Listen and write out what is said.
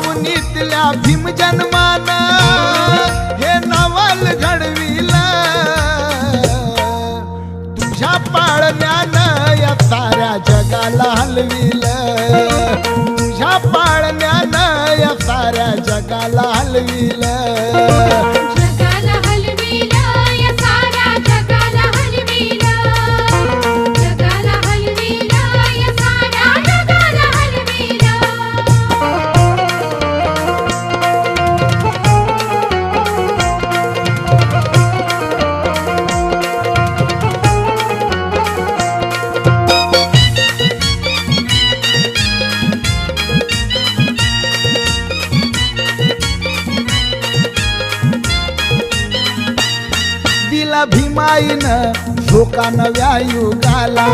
अवनीतल्या भीम जन्मान हे नवल घडविल तुझ्या पाळण्यानं या साऱ्या जगाला हलविल तुझ्या पाळण्यानं या साऱ्या जगाला हलविल भीमाईन धोका नव्या युगाला